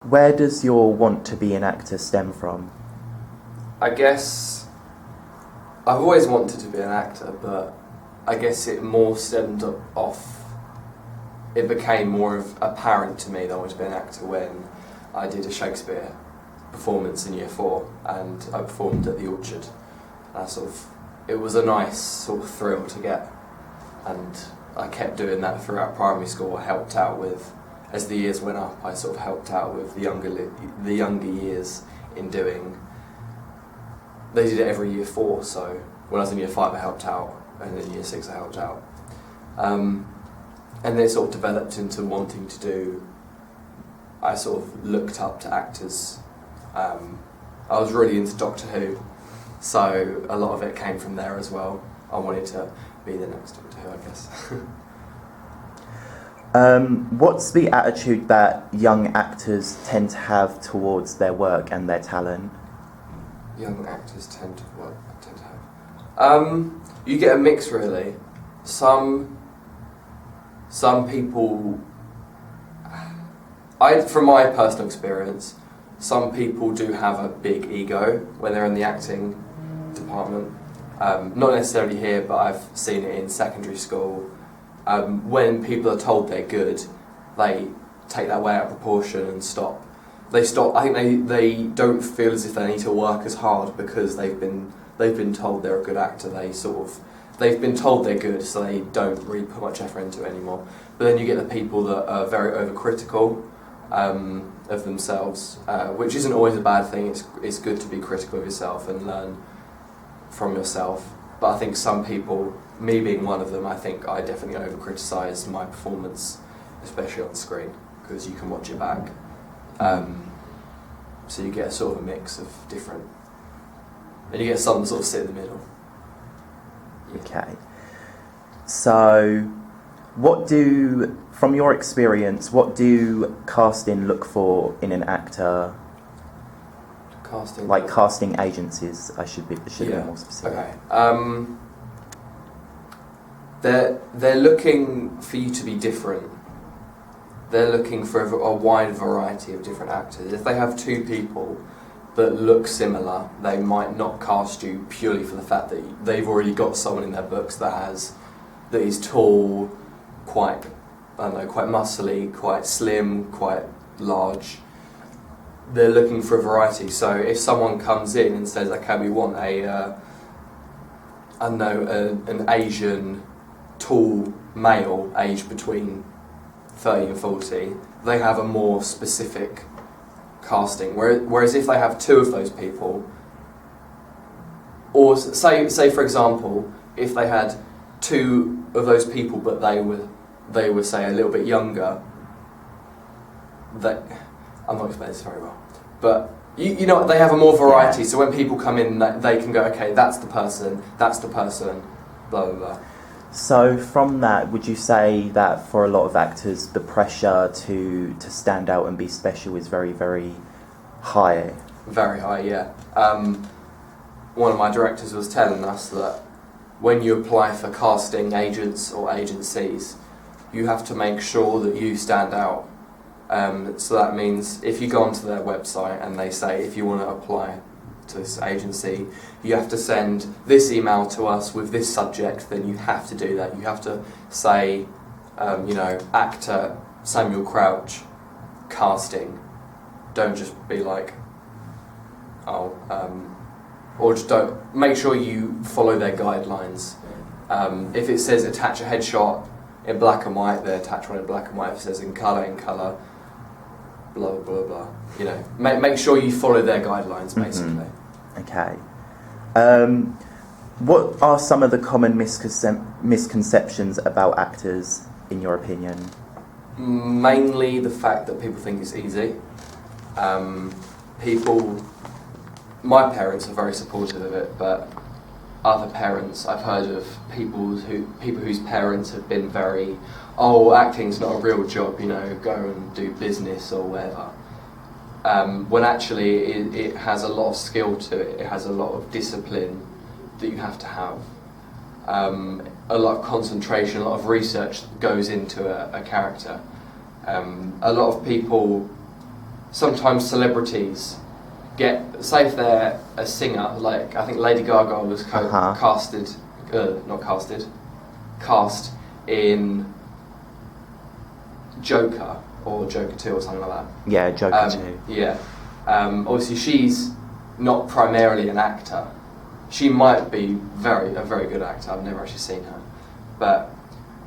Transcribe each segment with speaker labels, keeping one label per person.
Speaker 1: Where does your want to be an actor stem from?
Speaker 2: I guess I've always wanted to be an actor, but I guess it more stemmed off. It became more of apparent to me that I wanted to be an actor when I did a Shakespeare performance in Year 4, and I performed at the Orchard. It was a nice sort of thrill to get, and I kept doing that throughout primary school. I helped out with, as the years went up, I sort of helped out with the younger years in doing. They did it every Year 4, so when I was in Year 5 I helped out, and in Year 6 I helped out. And then it sort of developed into wanting to do. I sort of looked up to actors. I was really into Doctor Who, so a lot of it came from there as well. I wanted to be the next Doctor Who, I guess.
Speaker 1: What's the attitude that young actors tend to have towards their work and their talent?
Speaker 2: Young actors tend to have. You get a mix, really. Some people, from my personal experience, some people do have a big ego when they're in the acting department. Not necessarily here, but I've seen it in secondary school. When people are told they're good, they take that way out of proportion and stop. They stop. I think they don't feel as if they need to work as hard because they've been told they're a good actor. They've been told they're good, so they don't really put much effort into it anymore. But then you get the people that are very overcritical of themselves, which isn't always a bad thing. It's good to be critical of yourself and learn from yourself. But I think some people, me being one of them, I think I definitely over-criticised my performance, especially on screen, because you can watch it back. So you get a sort of a mix of different, and you get some that sort of sit in the middle. Yeah.
Speaker 1: Okay. So, from your experience, what do casting look for in an actor? Casting agencies, I should be more specific.
Speaker 2: Okay. They're looking for you to be different. They're looking for a wide variety of different actors. If they have two people that look similar, they might not cast you purely for the fact that they've already got someone in their books that is tall, quite muscly, quite slim, quite large. They're looking for a variety. So if someone comes in and says, "Okay, we want an Asian tall male aged between 30 and 40," they have a more specific casting. Whereas if they have two of those people, or say for example, if they had two of those people but they were say a little bit younger, I'm not explaining this very well, but you know they have a more variety. So when people come in, they can go, okay, that's the person, blah blah blah.
Speaker 1: So from that, would you say that for a lot of actors, the pressure to stand out and be special is very, very high?
Speaker 2: Very high, yeah. One of my directors was telling us that when you apply for casting agents or agencies, you have to make sure that you stand out. So that means if you go onto their website and they say, if you want to apply to this agency, you have to send this email to us with this subject, then you have to do that. You have to say, actor Samuel Crouch, casting. Don't just be like, or just don't. Make sure you follow their guidelines. If it says attach a headshot in black and white, they attach one in black and white. If it says in colour, blah blah blah. Make sure you follow their guidelines, basically.
Speaker 1: Mm-hmm. Okay. What are some of the common misconceptions about actors, in your opinion?
Speaker 2: Mainly the fact that people think it's easy. My parents are very supportive of it, but other parents, I've heard of people whose parents have been very, acting's not a real job, go and do business or whatever. When actually it has a lot of skill to it. It has a lot of discipline that you have to have. A lot of concentration, a lot of research goes into a character. A lot of people sometimes celebrities say if they're a singer, like I think Lady Gaga was cast in Joker or Joker 2 or something like that.
Speaker 1: Yeah, Joker 2.
Speaker 2: Yeah. Obviously she's not primarily an actor. She might be a very good actor. I've never actually seen her. But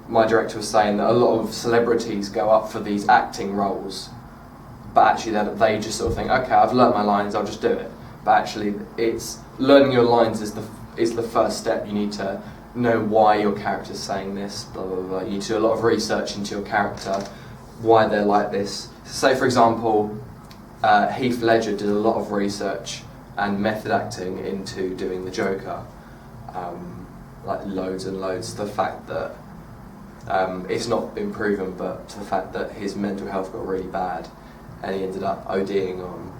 Speaker 2: my director was saying that a lot of celebrities go up for these acting roles, but actually they just sort of think, okay, I've learnt my lines, I'll just do it. But actually, it's learning your lines is the first step. You need to know why your character's saying this, blah, blah, blah. You need to do a lot of research into your character, why they're like this. Say, for example, Heath Ledger did a lot of research and method acting into doing the Joker. Like loads and loads. The fact that it's not been proven, but to the fact that his mental health got really bad and he ended up ODing on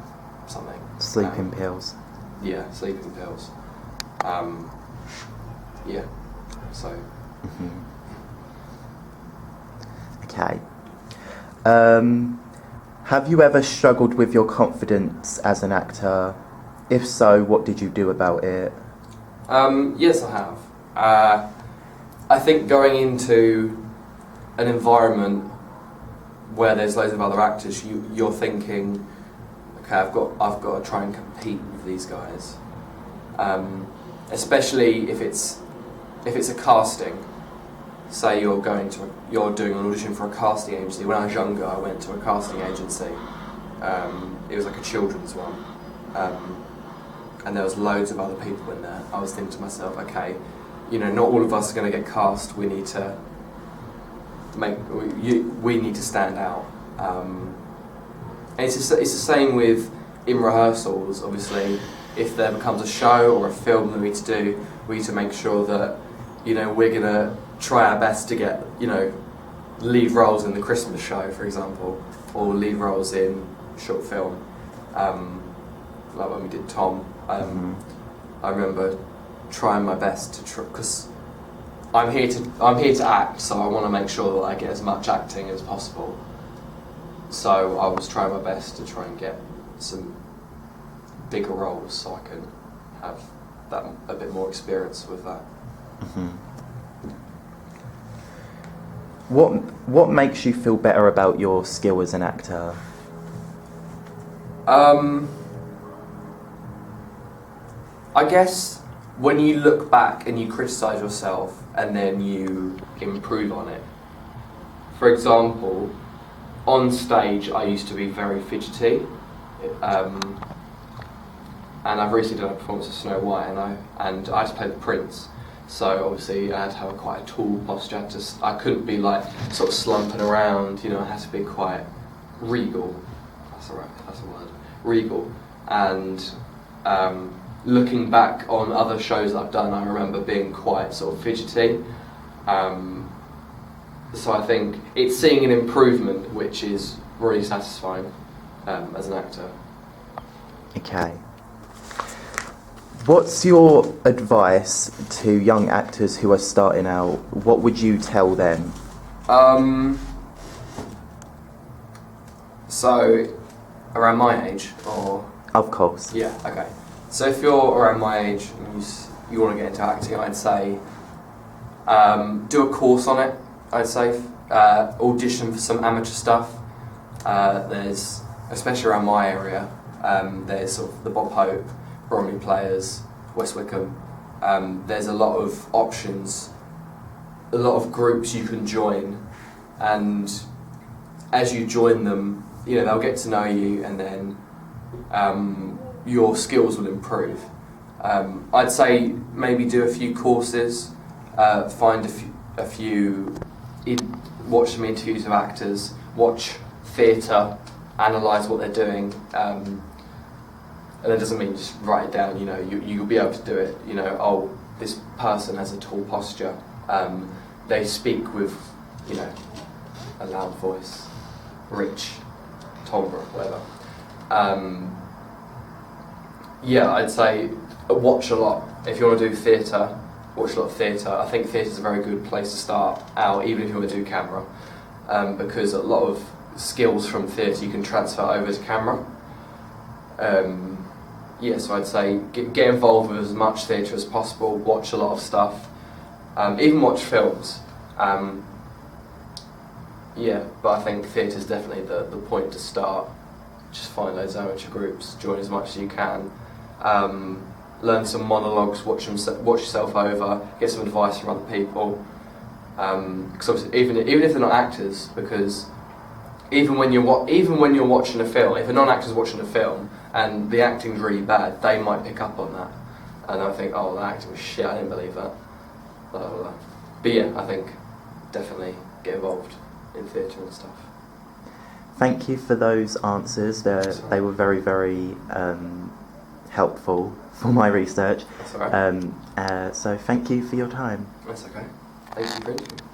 Speaker 2: something.
Speaker 1: Sleeping pills.
Speaker 2: Yeah, sleeping pills. Yeah, so.
Speaker 1: Okay. Have you ever struggled with your confidence as an actor? If so, what did you do about it?
Speaker 2: Yes, I have. I think going into an environment where there's loads of other actors, you're thinking, okay, I've got to try and compete with these guys. Especially if it's a casting. Say you're doing an audition for a casting agency. When I was younger, I went to a casting agency. It was like a children's one, and there was loads of other people in there. I was thinking to myself, okay, not all of us are going to get cast. We need to stand out. And it's the same with in rehearsals. Obviously, if there becomes a show or a film that we need to do, we need to make sure that we're going to try our best to get lead roles in the Christmas show, for example, or lead roles in short film, like when we did Tom. I remember trying my best to because I'm here to act, so I want to make sure that I get as much acting as possible. So I was trying my best to try and get some bigger roles, so I can have a bit more experience with that.
Speaker 1: What makes you feel better about your skill as an actor?
Speaker 2: I guess when you look back and you criticise yourself and then you improve on it. For example, on stage I used to be very fidgety, and I've recently done a performance of Snow White, and I had to play the Prince. So obviously I had to have quite a tall posture. I couldn't be like sort of slumping around. I had to be quite regal. That's a word. Regal. And looking back on other shows I've done, I remember being quite sort of fidgety. So I think it's seeing an improvement, which is really satisfying as an actor.
Speaker 1: Okay. What's your advice to young actors who are starting out? What would you tell them?
Speaker 2: So, around my age, or?
Speaker 1: Of course.
Speaker 2: Yeah, okay. So if you're around my age and you want to get into acting, I'd say do a course on it, I'd say. Audition for some amateur stuff. There's, especially around my area, there's sort of the Bob Hope, Bromley Players, West Wickham. There's a lot of options, a lot of groups you can join, and as you join them, they'll get to know you, and then your skills will improve. I'd say maybe do a few courses, find a few, watch some interviews of actors, watch theatre, analyse what they're doing. And that doesn't mean just write it down, you'll be able to do it. Oh, this person has a tall posture. They speak with, a loud voice, rich, timbre, whatever. Yeah, I'd say watch a lot. If you want to do theatre, watch a lot of theatre. I think theatre's a very good place to start out, even if you want to do camera, because a lot of skills from theatre you can transfer over to camera. So I'd say get involved with as much theatre as possible, watch a lot of stuff, even watch films. But I think theatre's definitely the point to start. Just find those amateur groups, join as much as you can, learn some monologues, watch yourself over, get some advice from other people. Because obviously, even if they're not actors, because even when you're watching a film, if a non-actor's watching a film and the acting's really bad, they might pick up on that, and I think, oh, the acting was shit, I didn't believe that. Blah, blah, blah. But yeah, I think definitely get involved in theatre and stuff.
Speaker 1: Thank you for those answers. They were very, very helpful for my research.
Speaker 2: That's all right.
Speaker 1: So thank you for your time.
Speaker 2: That's okay. Thank you for interviewing.